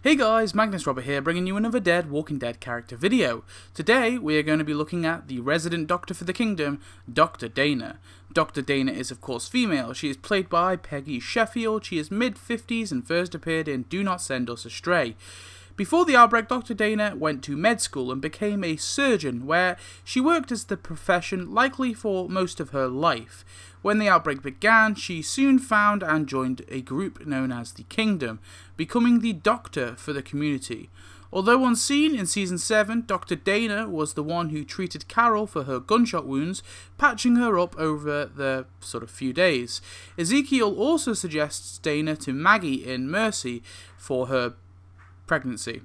Hey guys, Magnus Robert here, bringing you another Walking Dead character video. Today, we are going to be looking at the resident doctor for the kingdom, Dr. Dana. Dr. Dana is of course female. She is played by Peggy Sheffield. She is mid-50s and first appeared in Do Not Send Us Astray. Before the outbreak, Dr. Dana went to med school and became a surgeon, where she worked as the profession likely for most of her life. When the outbreak began, she soon found and joined a group known as the Kingdom, becoming the doctor for the community. Although unseen in Season 7, Dr. Dana was the one who treated Carol for her gunshot wounds, patching her up over the few days. Ezekiel also suggests Dana to Maggie in Mercy for her pregnancy.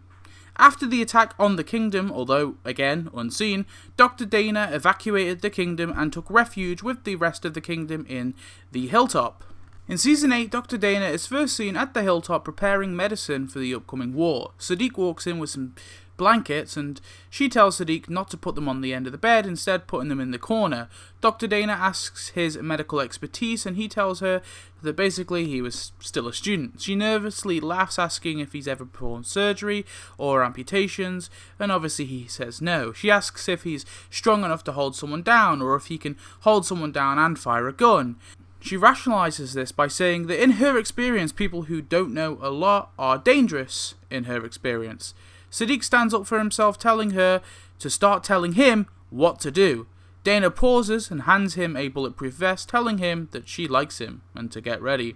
After the attack on the Kingdom, although again unseen, Dr. Dana evacuated the Kingdom and took refuge with the rest of the Kingdom in the Hilltop. In Season 8, Dr. Dana is first seen at the Hilltop preparing medicine for the upcoming war. Sadiq walks in with some blankets and she tells Sadiq not to put them on the end of the bed, instead putting them in the corner. Dr. Dana asks his medical expertise and he tells her that basically he was still a student. She nervously laughs, asking if he's ever performed surgery or amputations, and obviously he says no. She asks if he's strong enough to hold someone down or if he can hold someone down and fire a gun. She rationalizes this by saying that in her experience, people who don't know a lot are dangerous in her experience. Sadiq stands up for himself, telling her to start telling him what to do. Dana pauses and hands him a bulletproof vest, telling him that she likes him and to get ready.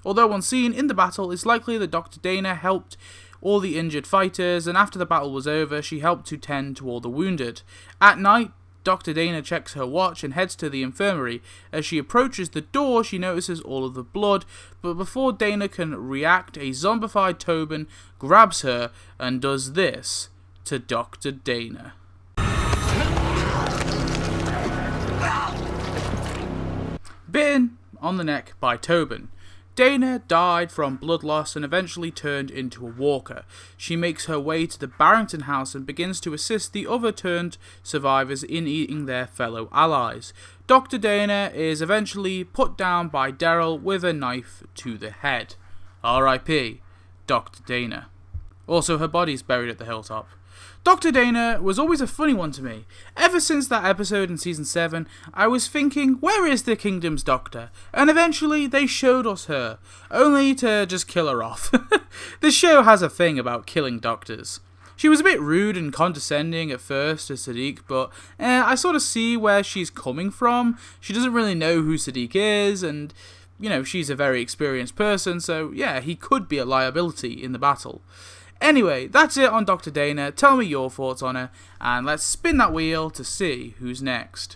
Although unseen in the battle, it's likely that Dr. Dana helped all the injured fighters, and after the battle was over, she helped to tend to all the wounded. At night, Dr. Dana checks her watch and heads to the infirmary. As she approaches the door, she notices all of the blood, but before Dana can react, a zombified Tobin grabs her and does this to Dr. Dana. Bitten on the neck by Tobin. Dana died from blood loss and eventually turned into a walker. She makes her way to the Barrington house and begins to assist the other turned survivors in eating their fellow allies. Dr. Dana is eventually put down by Daryl with a knife to the head. R.I.P. Dr. Dana. Also, her body's buried at the Hilltop. Dr. Dana was always a funny one to me. Ever since that episode in Season 7, I was thinking, where is the Kingdom's doctor? And eventually they showed us her, only to just kill her off. The show has a thing about killing doctors. She was a bit rude and condescending at first to Sadiq, but I sort of see where she's coming from. She doesn't really know who Sadiq is, and she's a very experienced person, so yeah, he could be a liability in the battle. Anyway, that's it on Dr. Dana. Tell me your thoughts on her, and let's spin that wheel to see who's next.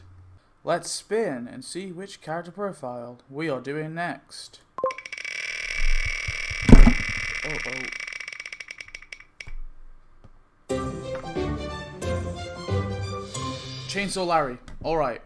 Let's spin and see which character profile we are doing next. Chainsaw Larry. Alright.